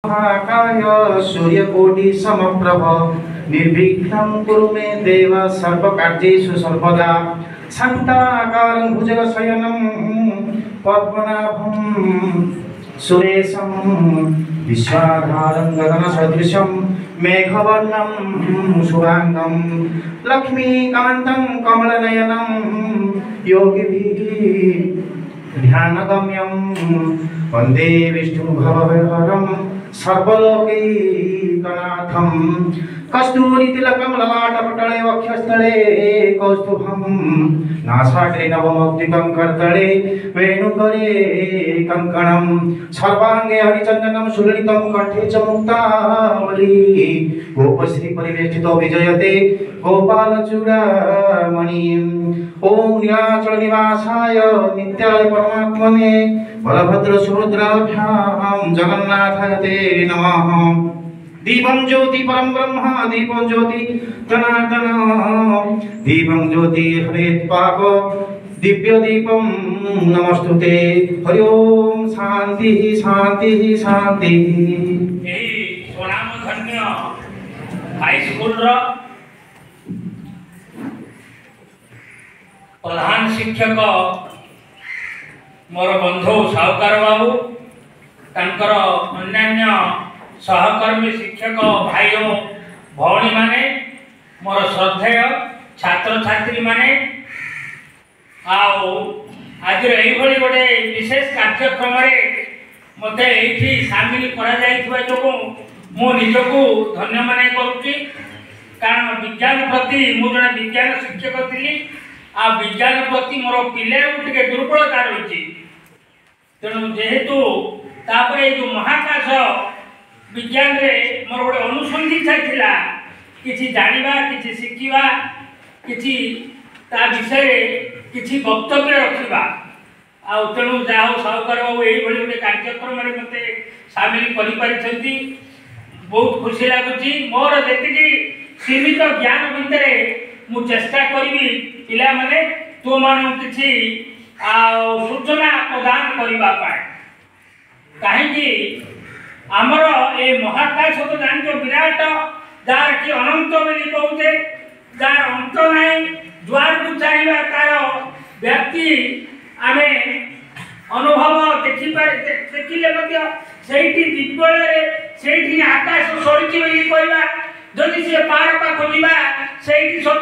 महाकाय सूर्यकोटि समप्रभ निर्विघ्नं कुरु मे देव सर्वकार्येषु सर्वदा शान्ताकारं भुजगशयनं पद्मनाभं सुरेशं विश्वाधारं गगनसदृशं मेघवर्णं शुभांगं लक्ष्मीकान्तं कमलनयनं योगिभिः ध्यानगम्यं वन्दे विष्णुभवहरं सर्वलोकैकनाथं कस्तूरितिलकं ललाटपटले वक्षस्थले कौस्तुभं नासाग्रे नवमौक्तिकं करतले वेणुकरे कङ्कणं सर्वाङ्गे हरिचन्दनं सुललितं कण्ठे च मुक्तावली गोपश्री परिवेष्टितो विजयते गोपालचूडामणिम् ओम नीलाचल निवासाय नित्याय परमात्मने बलभद्र सुभद्राभ्यां जगन्नाथाय ते नमः। दीपं ज्योति परम ब्रह्म दीपं ज्योति जनार्दन दीपं ज्योति हरेत् पाप दिव्य दीपं नमस्तुते। हरि ओम शांति शांति शांति। सोनाम धन्य हाई स्कूल प्रधान शिक्षक मोर बंधु साहुकार बाबू तांकर अन्यान्य सहकर्मी शिक्षक भाई भौणी माने मोर श्रद्धेय छात्र छात्री माने आज यही गोटे विशेष कार्यक्रम मत ये सामिल कर मु निजको धन्य मन करुच्ची कारण विज्ञान प्रति मुझे विज्ञान शिक्षक थी आ विज्ञान प्रति मोर पिले टे दुर्बलता रही तेणु जेहेतु जो महाकाश विज्ञान रे मोर गोटे अनुसंधिक्षा थिला किछि जानिबा किछि शिखिबा किछि ता विषय किछि वक्तव्य रखिबा आ तेणु जाओ सहकार बाबू यही गोटे कार्यक्रम में मत सामिल कर बहुत खुशी लगुच मोर जी सीमित ज्ञान भितर मु चेष्टा करी पिला माने तो मान किछि सूचना प्रदान करबा पाए कहीं आमर ए महाकाश तो जान विराट जार कि अनंत बोली कहते जार अंत नहीं द्वार को चाहिए तार व्यक्ति आम अनुभव देखिले दिग्बल से आकाश सरी कहवा जदि सी पार पाख जा सर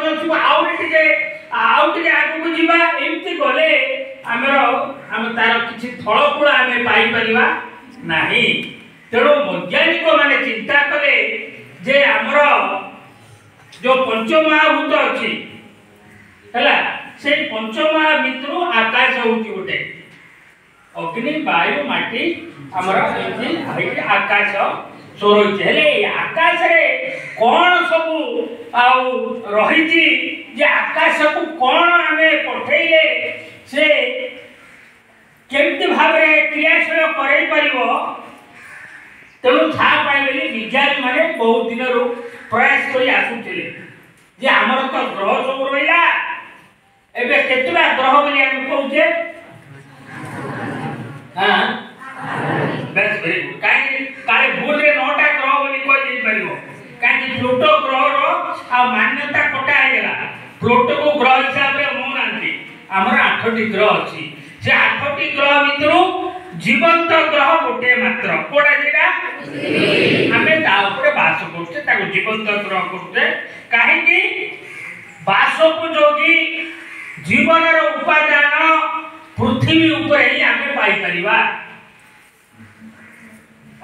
आगे जावा एमती गले आम तार किसी फलकूल आम पाइपर ना तेणु वैज्ञानिक माने चिंता कले जे आमर जो पंचमहाभूत अच्छी से पंचमहाभूत आकाश हूँ गोटे अग्नि वायु माटी आमर आकाश सोरई आकाश रे कौन सब रही आकाश को कौन आम पठेले से केमती भाव क्रियाशील कर तेणु ताकि विज्ञानी मैंने बहुत दिन प्रयास कर आसुले आमर तो ग्रह सब रहा एवं केतुटा ग्रह बोली आम कहे हाँ बेस वेरी गुड कहीं भूल 9टा ग्रह बोली कहीपर कहीं प्लूटो ग्रह मान्यता कटागला प्लूटो को ग्रह हिसाब से मो ना आमर 8टी ग्रह अच्छी से 8टी ग्रह भर जीवंत ग्रह गोटे मात्र कोड़ा जेटा आमे ताउपरे बास करते ताको जीवंत ग्रह करते काहेकि बासोपयोगी जीवनर उपादान पृथ्वी ऊपर ही आमे पाई परिबा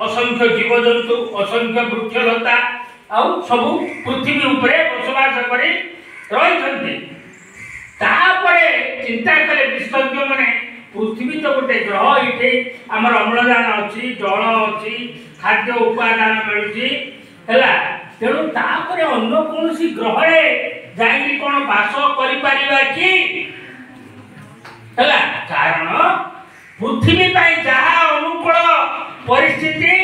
असंख्य जीवजंतु असंख्य वृक्षलता आ सब पृथ्वी ऊपर बसवास करी रही तापरे चिंता कले विशेषज्ञ माने पृथ्वी तो गोटे ग्रह ये आमर अम्लजान अच्छी जल अच्छी खाद्य उपादान मिलूँ तेणु तापर अन्य कौन ग्रह जाइए कौन बास कर कारण पृथ्वी जहाँ अनुकूल परिस्थिति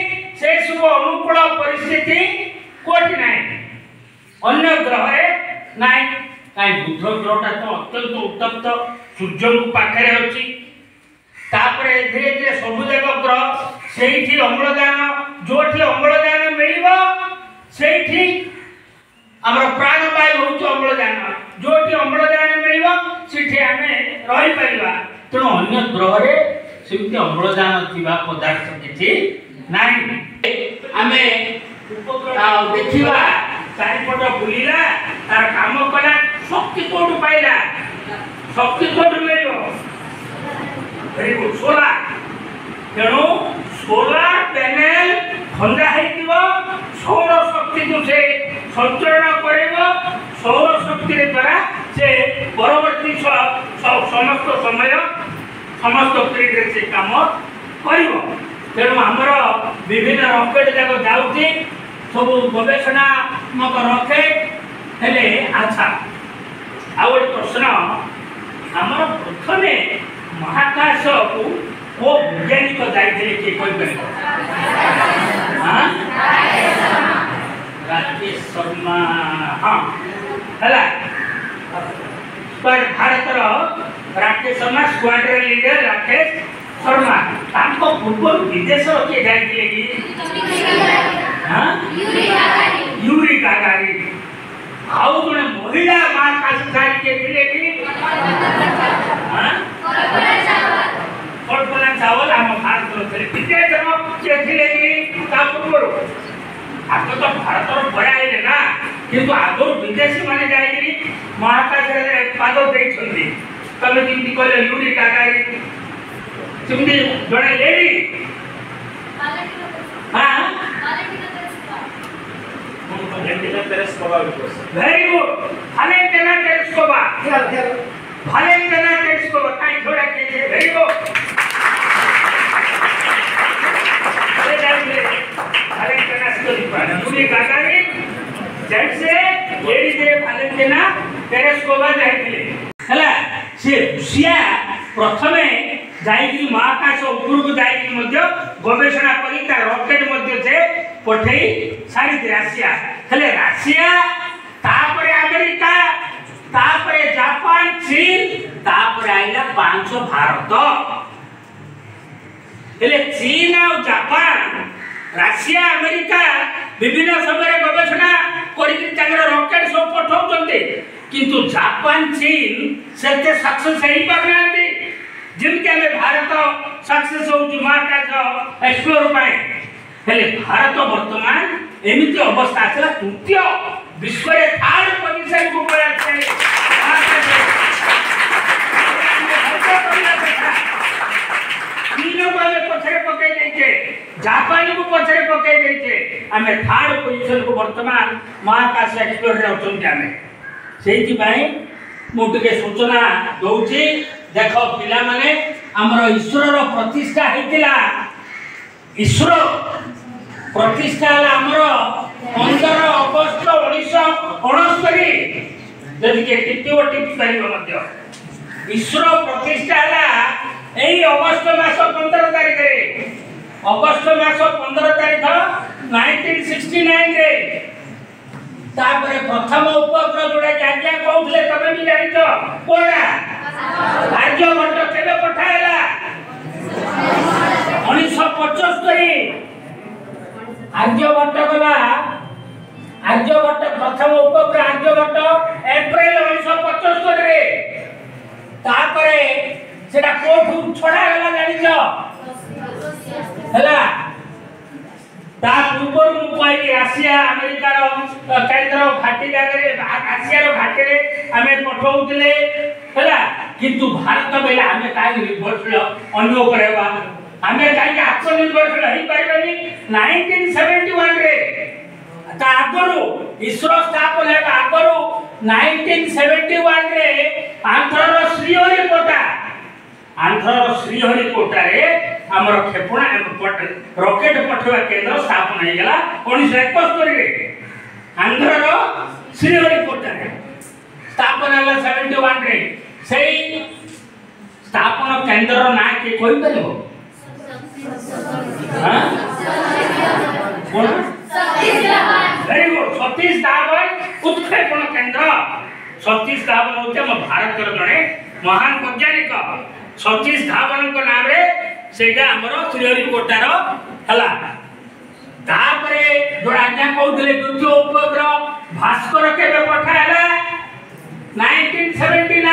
से सब अनुकूल परिस्थिति कोटि ना अन्य ग्रह ना कहीं बुध ग्रहटा तो अत्यंत उत्तप्त सूर्य को पाखे अच्छी तापरे धीरे धीरे सबुजाक ग्रह से अम्लजान जोठी अम्लजान मिलिबो सेठी हमर प्राणवायु होउछ अम्लजान जोठी अम्लजान मिलिबो सेठी आमे रहि परिबा तेणु अन्य ग्रह रे सेमती अम्लजान थिबा पदार्थ किछि नाही आमे देखिबा चारिपट बुलिला तार काम कला शक्ति कोड पाइला शक्ति कोड मिलिबो वेरी गुड सोलार तेणु सोलार पैनल खंडा हेतिबो सौर शक्ति को से संचरण करेबो सौर शक्ति द्वारा से परवर्ती समस्त समय समस्त पीरियड से काम करिवो तेणु हमर विभिन्न रॉकेट जाक जाउची सब गवेषणा मक रॉकेट हेले अच्छा आ एक प्रश्न हमर प्रथमे महाकाश को वो वैज्ञानिक जाइए कि कोई परिको हाँ राकेश शर्मा हाँ हला पर भारत रो राकेश शर्मा स्क्वाड्रन लीडर राकेश शर्मा ताको पूर्व विदेश के जाइए कि हाँ यूरी गागारी आउ जने महिला महाकाश जाइए कि हाँ कल्पना चावल आम भारत विदेश आज तो भारत बया है ना किंतु आगुर विदेशी माने जाए महाकाश पाद देखते तमें जमी कहले यूरी गागारी जमी जड़े lady very good Valentina Tereshkova Valentina Tereshkova काई थोड़ा के very good Valentina Yuri Gagarin जैसे लेडी जे भालेंटिना तेरेस्कोवा जाइथिले हला से रुसिया प्रथमे जाइकि महाकाश उपरକୁ जाइकि मध्य गवेषणा करी ता रॉकेट मध्य से पठेई सारी राशिया हेले राशिया तापरे अमेरिका तापरे जापान चीन तापरे आइला पांच भारत हेले चीन और जापान राशिया अमेरिका विभिन्न समय गवेषणा करी तांगर रॉकेट सब पठाउचंते किंतु जापान चीन सेते सक्सेस हेई पारनांती जिनके हमें भारत सक्सेस हो महाकाश एक्सप्लोर पाए हेले भारत वर्तमान एमिति अवस्था आछला तृतीय विश्व रे थर्ड पोजीशन को पया छे चीन को हमें पछरे पकई देछे जापान को पछरे पकई देछे हमें थर्ड पोजीशन को वर्तमान महाकाश एक्सप्लोर रे अछन हमें सेति भाई मुटके सूचना दउची देखो पिला माने हमर ईश्वर रो प्रतिष्ठा हेतिला ईश्वर प्रतिष्ठा हला हमर 15 अगस्त 1969 जदि के टिपिओ टिपि परिबो मध्य ईश्वर प्रतिष्ठा हला एई अगस्त मास 15 तारिख रे अगस्त मास 15 तारिख 1969 रे तापरे प्रथम उपग्रह जोडा आज्ञा कहउथले तबे भी जानितो कोना आर्यभट्ट केबे पठायला 1975 आर्यभट्ट गला आर्यभट्ट प्रथम उपग्रह आर्यभट्ट अप्रैल 1975 रे तापरे सेटा कोठू छडा गला जानितो हला ता पूर्व मु कहली राशिया अमेरिका रो केंद्र घाटी जागे आसिया रो घाटी रे हमें पठौतले हला किंतु भारत बेला हमें काई निर्भरशील अन्य करेबा हमें काई आत्मनिर्भरशील होई परबनी 1971 रे ता आगरो इसरो स्थापन है आगरो 1971 रे आंध्र रो श्रीहरिकोटा रे हमर क्षेपणा रॉकेट पठवा केंद्र स्थापन हो गला 1971 रे आंध्र रो श्रीहरिकोटा रे स्थापन हला 71 रे सेई स्थापन केंद्र रो ना के कोइ परबो हां कोन सतीश धावन वेरी गुड सतीश धावन उत्क्षेपण केंद्र सतीश धावन होते हम भारत रो जने महान वैज्ञानिक सतीश धावन को नाम रे सेटा हमरो श्रीहरिकोटा रो हला तापरे जो आज्ञा कहते द्वितीय उपग्रह भास्कर केबे पठाला 1979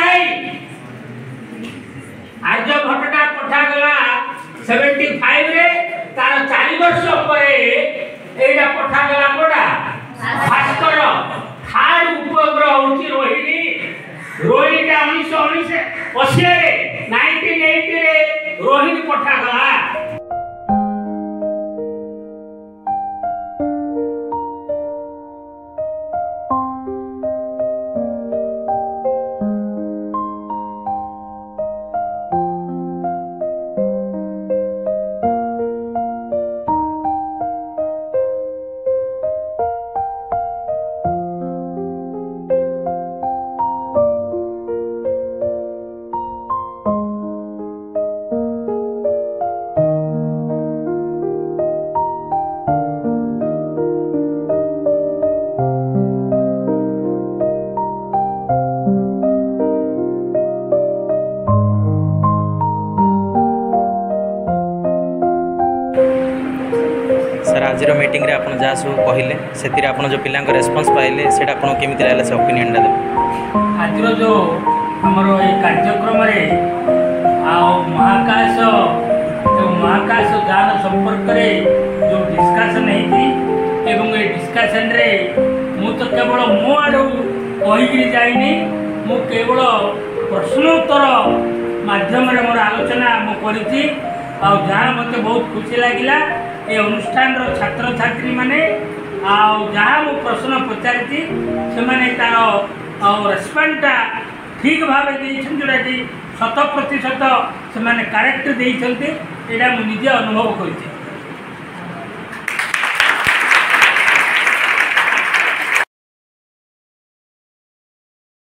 आर्यभट्टा पठा गला 75 रे तार 4 वर्ष परे एटा पठा गला कोडा भास्कर थर्ड उपग्रह होची रोहिणी रोहिणी 1980 रे 1980 रे रोहिणी पठा गला। सर आज मीटिंग रे आपन जा सब कहले से आपन जो पिला रेस्पॉन्स पाइले से आपन केमिति रहला से ओपिनियन दे आज जो हमर ए कार्यक्रम रे महाकाश ज्ञान संपर्क रे जो डिस्कशन हेती एवं ए डिस्कशन रे मु तो केवल मो आडू कहि जाइनी मु केवल प्रश्नोत्तर माध्यम रे मोर आलोचना मु करिछि आ जहाँ मते बहुत खुशी लागिला ए अनुष्ठान रो छात्र छात्री माने जहाँ मु प्रश्न पचारि से तार रेस्पॉन्सटा ठीक भाव जोटा कि 100% से करेक्ट देते यहाँ मुझे अनुभव कर।